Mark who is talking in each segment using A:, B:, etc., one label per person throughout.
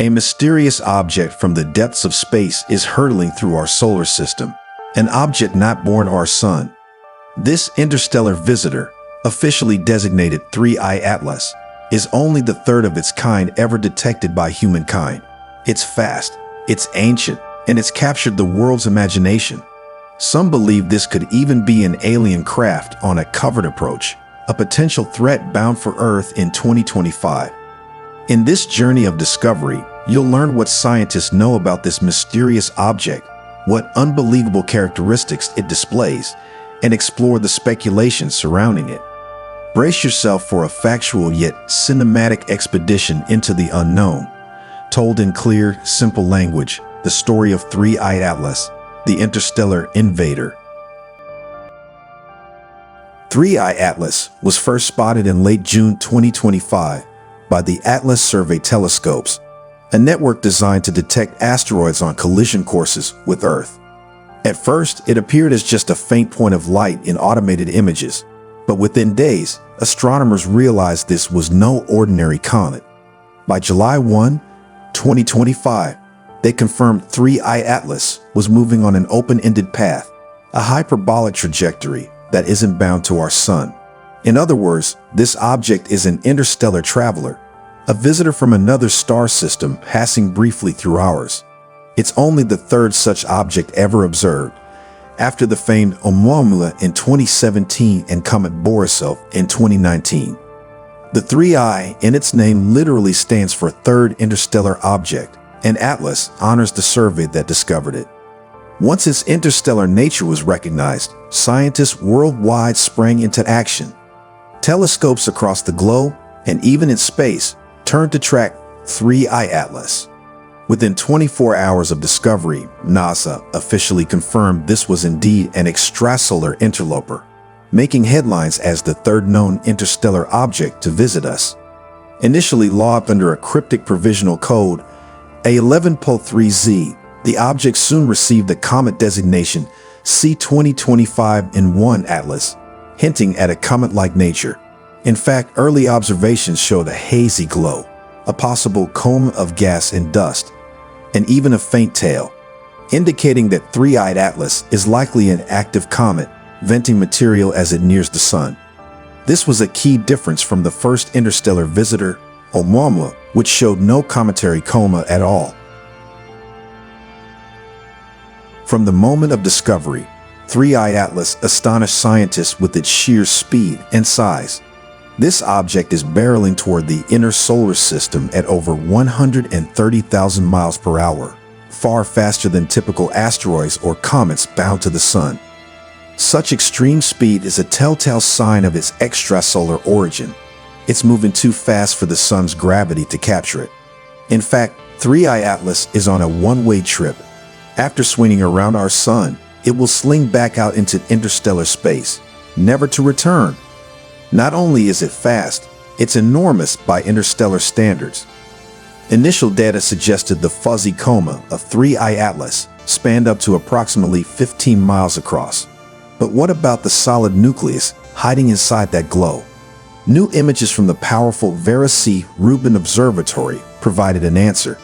A: A mysterious object from the depths of space is hurtling through our solar system, an object not born our sun. This interstellar visitor, officially designated 3I Atlas, is only the third of its kind ever detected by humankind. It's fast, it's ancient, and it's captured the world's imagination. Some believe this could even be an alien craft on a covert approach, a potential threat bound for Earth in 2025. In this journey of discovery, you'll learn what scientists know about this mysterious object, what unbelievable characteristics it displays, and explore the speculation surrounding it. Brace yourself for a factual yet cinematic expedition into the unknown, told in clear, simple language, the story of 3I Atlas, the interstellar invader. 3I Atlas was first spotted in late June 2025 by the Atlas Survey telescopes, a network designed to detect asteroids on collision courses with Earth. At first, it appeared as just a faint point of light in automated images, but within days, astronomers realized this was no ordinary comet. By July 1, 2025, they confirmed 3I Atlas was moving on an open-ended path, a hyperbolic trajectory that isn't bound to our sun. In other words, this object is an interstellar traveler, a visitor from another star system passing briefly through ours. It's only the third such object ever observed, after the famed Oumuamua in 2017 and comet Borisov in 2019. The 3I in its name literally stands for Third Interstellar Object, and Atlas honors the survey that discovered it. Once its interstellar nature was recognized, scientists worldwide sprang into action. Telescopes across the globe, and even in space, turned to track 3I Atlas. Within 24 hours of discovery, NASA officially confirmed this was indeed an extrasolar interloper, making headlines as the third known interstellar object to visit us. Initially logged under a cryptic provisional code, A11PO3Z, the object soon received the comet designation C2025N1 Atlas, hinting at a comet-like nature. In fact, early observations showed a hazy glow, a possible coma of gas and dust, and even a faint tail, indicating that 3I Atlas is likely an active comet, venting material as it nears the sun. This was a key difference from the first interstellar visitor, Oumuamua, which showed no cometary coma at all. From the moment of discovery, 3I Atlas astonished scientists with its sheer speed and size. This object is barreling toward the inner solar system at over 130,000 miles per hour, far faster than typical asteroids or comets bound to the sun. Such extreme speed is a telltale sign of its extrasolar origin. It's moving too fast for the sun's gravity to capture it. In fact, 3I Atlas is on a one-way trip. After swinging around our sun, it will sling back out into interstellar space, never to return. Not only is it fast, it's enormous by interstellar standards. Initial data suggested the fuzzy coma of 3I Atlas spanned up to approximately 15 miles across. But what about the solid nucleus hiding inside that glow? New images from the powerful Vera C. Rubin Observatory provided an answer.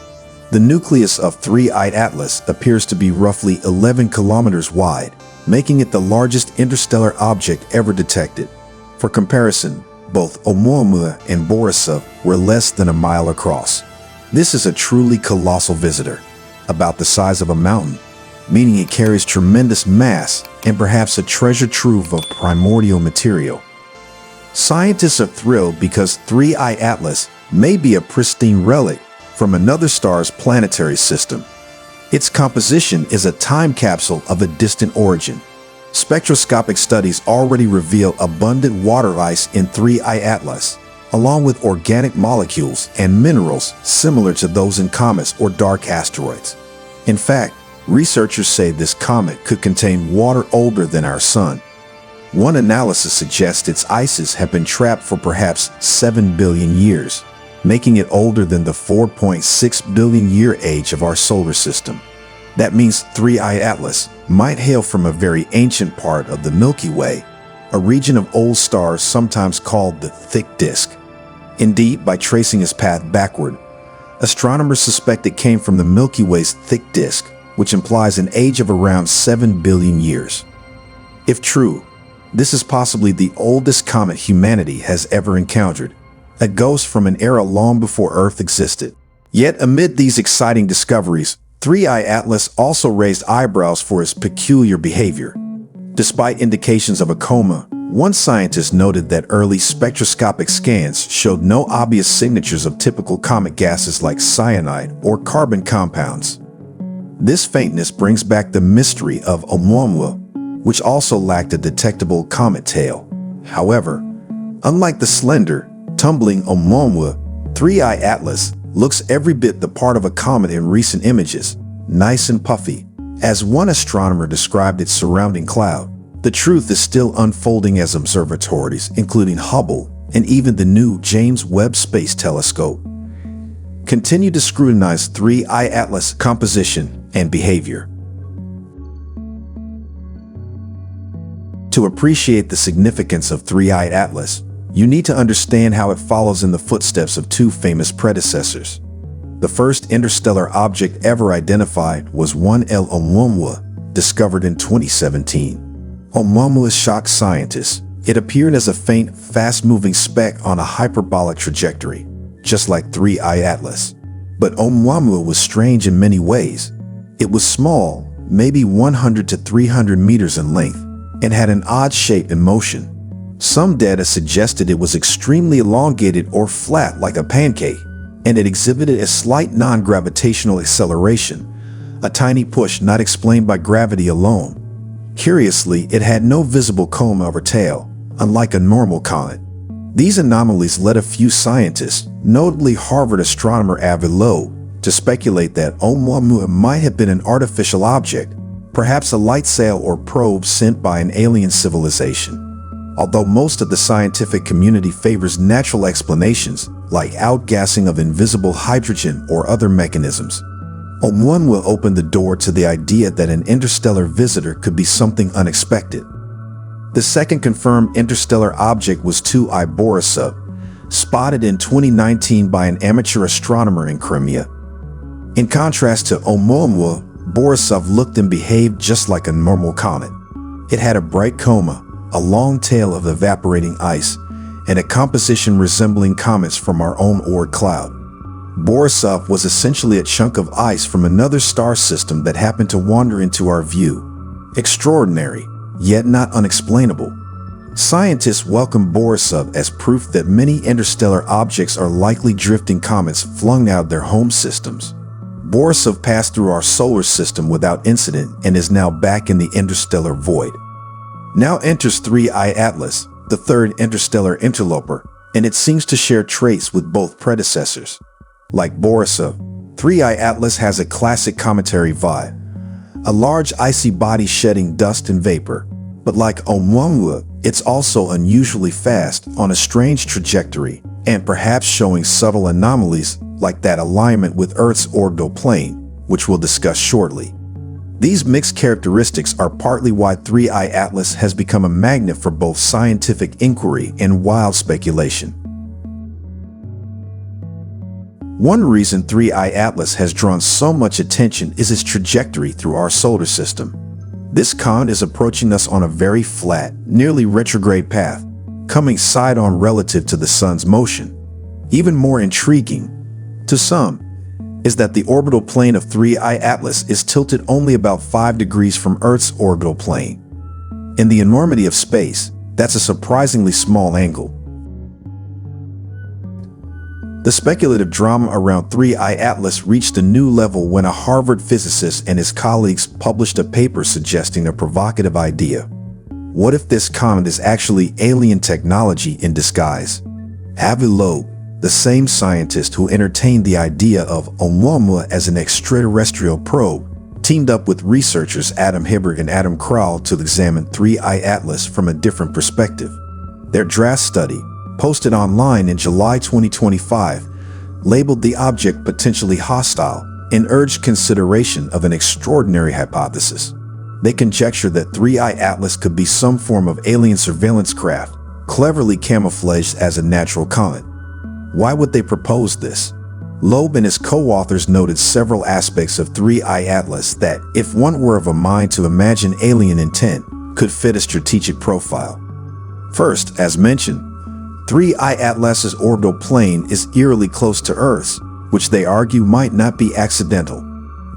A: The nucleus of 3I Atlas appears to be roughly 11 kilometers wide, making it the largest interstellar object ever detected. For comparison, both Oumuamua and Borisov were less than a mile across. This is a truly colossal visitor, about the size of a mountain, meaning it carries tremendous mass and perhaps a treasure trove of primordial material. Scientists are thrilled because 3I Atlas may be a pristine relic from another star's planetary system. Its composition is a time capsule of a distant origin. Spectroscopic studies already reveal abundant water ice in 3I Atlas, along with organic molecules and minerals similar to those in comets or dark asteroids. In fact, researchers say this comet could contain water older than our sun. One analysis suggests its ices have been trapped for perhaps 7 billion years, making it older than the 4.6 billion year age of our solar system. That means 3I Atlas might hail from a very ancient part of the Milky Way, a region of old stars sometimes called the thick disk. Indeed, by tracing its path backward, Astronomers suspect it came from the Milky Way's thick disk, which implies an age of around 7 billion years. If true, this is possibly the oldest comet humanity has ever encountered, a ghost from an era long before Earth existed. Yet amid these exciting discoveries, 3I Atlas also raised eyebrows for its peculiar behavior. Despite indications of a coma, one scientist noted that early spectroscopic scans showed no obvious signatures of typical comet gases like cyanide or carbon compounds. This faintness brings back the mystery of Oumuamua, which also lacked a detectable comet tail. However, unlike the slender, tumbling Oumuamua, 3I Atlas looks every bit the part of a comet in recent images, nice and puffy. As one astronomer described its surrounding cloud, the truth is still unfolding as observatories, including Hubble and even the new James Webb Space Telescope, continue to scrutinize 3I Atlas composition and behavior. To appreciate the significance of 3I Atlas, you need to understand how it follows in the footsteps of two famous predecessors. The first interstellar object ever identified was 1L Oumuamua, discovered in 2017. Oumuamua shocked scientists. It appeared as a faint, fast-moving speck on a hyperbolic trajectory, just like 3I Atlas. But Oumuamua was strange in many ways. It was small, maybe 100 to 300 meters in length, and had an odd shape and motion. Some data suggested it was extremely elongated or flat like a pancake, and it exhibited a slight non-gravitational acceleration, a tiny push not explained by gravity alone. Curiously, it had no visible coma or tail, unlike a normal comet. These anomalies led a few scientists, notably Harvard astronomer Avi Loeb, to speculate that Oumuamua might have been an artificial object, perhaps a light sail or probe sent by an alien civilization. Although most of the scientific community favors natural explanations, like outgassing of invisible hydrogen or other mechanisms, Oumuamua opened the door to the idea that an interstellar visitor could be something unexpected. The second confirmed interstellar object was 2I Borisov, spotted in 2019 by an amateur astronomer in Crimea. In contrast to Oumuamua, Borisov looked and behaved just like a normal comet. It had a bright coma, a long tail of evaporating ice, and a composition resembling comets from our own Oort cloud. Borisov was essentially a chunk of ice from another star system that happened to wander into our view. Extraordinary, yet not unexplainable. Scientists welcome Borisov as proof that many interstellar objects are likely drifting comets flung out of their home systems. Borisov passed through our solar system without incident and is now back in the interstellar void. Now enters 3I Atlas, the third interstellar interloper, and it seems to share traits with both predecessors. Like Borisov, 3I Atlas has a classic cometary vibe, a large icy body shedding dust and vapor. But like Oumuamua, it's also unusually fast on a strange trajectory and perhaps showing subtle anomalies like that alignment with Earth's orbital plane, which we'll discuss shortly. These mixed characteristics are partly why 3I Atlas has become a magnet for both scientific inquiry and wild speculation. One reason 3I Atlas has drawn so much attention is its trajectory through our solar system. This comet is approaching us on a very flat, nearly retrograde path, coming side-on relative to the sun's motion. Even more intriguing, to some, is that the orbital plane of 3I Atlas is tilted only about 5 degrees from Earth's orbital plane. In the enormity of space, that's a surprisingly small angle. The speculative drama around 3I Atlas reached a new level when a Harvard physicist and his colleagues published a paper suggesting a provocative idea. What if this comet is actually alien technology in disguise? Avi Loeb, the same scientist who entertained the idea of Oumuamua as an extraterrestrial probe, teamed up with researchers Adam Hibbert and Adam Crowell to examine 3I Atlas from a different perspective. Their draft study, posted online in July 2025, labeled the object potentially hostile and urged consideration of an extraordinary hypothesis. They conjectured that 3I Atlas could be some form of alien surveillance craft, cleverly camouflaged as a natural comet. Why would they propose this? Loeb and his co-authors noted several aspects of 3I Atlas that, if one were of a mind to imagine alien intent, could fit a strategic profile. First, as mentioned, 3I Atlas's orbital plane is eerily close to Earth's, which they argue might not be accidental.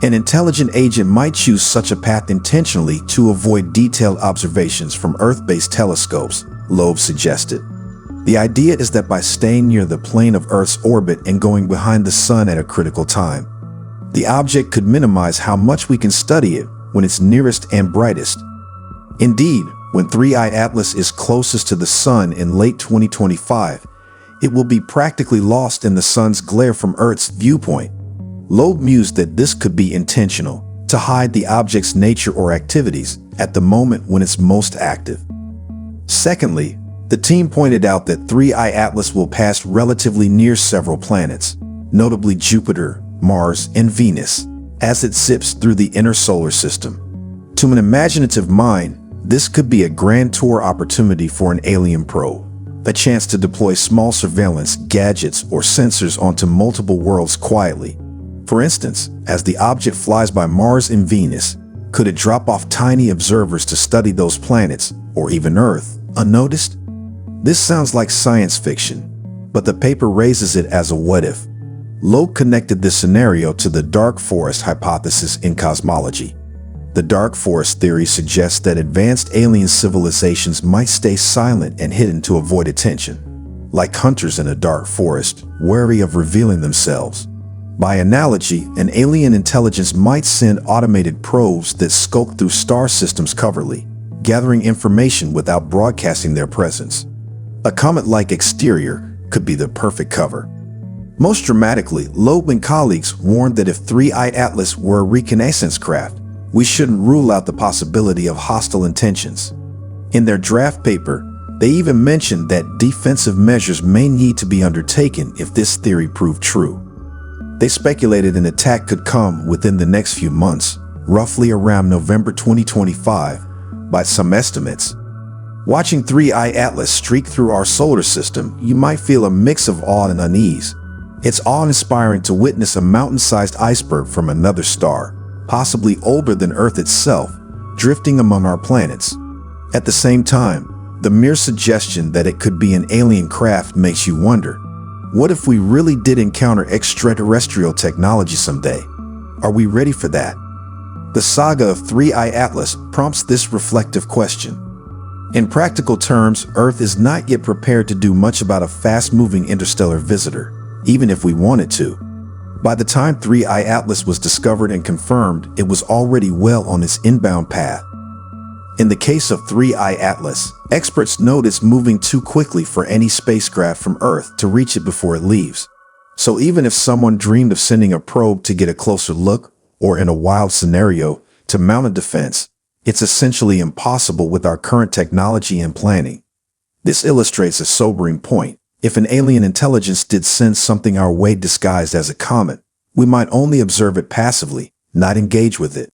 A: An intelligent agent might choose such a path intentionally to avoid detailed observations from Earth-based telescopes, Loeb suggested. The idea is that by staying near the plane of Earth's orbit and going behind the Sun at a critical time, the object could minimize how much we can study it when it's nearest and brightest. Indeed, when 3I Atlas is closest to the Sun in late 2025, it will be practically lost in the Sun's glare from Earth's viewpoint. Loeb mused that this could be intentional, to hide the object's nature or activities at the moment when it's most active. Secondly, the team pointed out that 3I Atlas will pass relatively near several planets, notably Jupiter, Mars, and Venus, as it zips through the inner solar system. To an imaginative mind, this could be a grand tour opportunity for an alien probe, a chance to deploy small surveillance gadgets or sensors onto multiple worlds quietly. For instance, as the object flies by Mars and Venus, could it drop off tiny observers to study those planets, or even Earth, unnoticed? This sounds like science fiction, but the paper raises it as a what-if. Loeb connected this scenario to the dark forest hypothesis in cosmology. The dark forest theory suggests that advanced alien civilizations might stay silent and hidden to avoid attention, like hunters in a dark forest, wary of revealing themselves. By analogy, an alien intelligence might send automated probes that skulk through star systems covertly, gathering information without broadcasting their presence. A comet-like exterior could be the perfect cover. Most dramatically, Loeb and colleagues warned that if 3I Atlas were a reconnaissance craft, we shouldn't rule out the possibility of hostile intentions. In their draft paper, they even mentioned that defensive measures may need to be undertaken if this theory proved true. They speculated an attack could come within the next few months, roughly around November 2025, by some estimates. Watching 3I Atlas streak through our solar system, you might feel a mix of awe and unease. It's awe-inspiring to witness a mountain-sized iceberg from another star, possibly older than Earth itself, drifting among our planets. At the same time, the mere suggestion that it could be an alien craft makes you wonder, what if we really did encounter extraterrestrial technology someday? Are we ready for that? The saga of 3I Atlas prompts this reflective question. In practical terms, Earth is not yet prepared to do much about a fast-moving interstellar visitor, even if we wanted to. By the time 3I Atlas was discovered and confirmed, it was already well on its inbound path. In the case of 3I Atlas, experts note it's moving too quickly for any spacecraft from Earth to reach it before it leaves. So even if someone dreamed of sending a probe to get a closer look, or in a wild scenario, to mount a defense, it's essentially impossible with our current technology and planning. This illustrates a sobering point. If an alien intelligence did send something our way disguised as a comet, we might only observe it passively, not engage with it.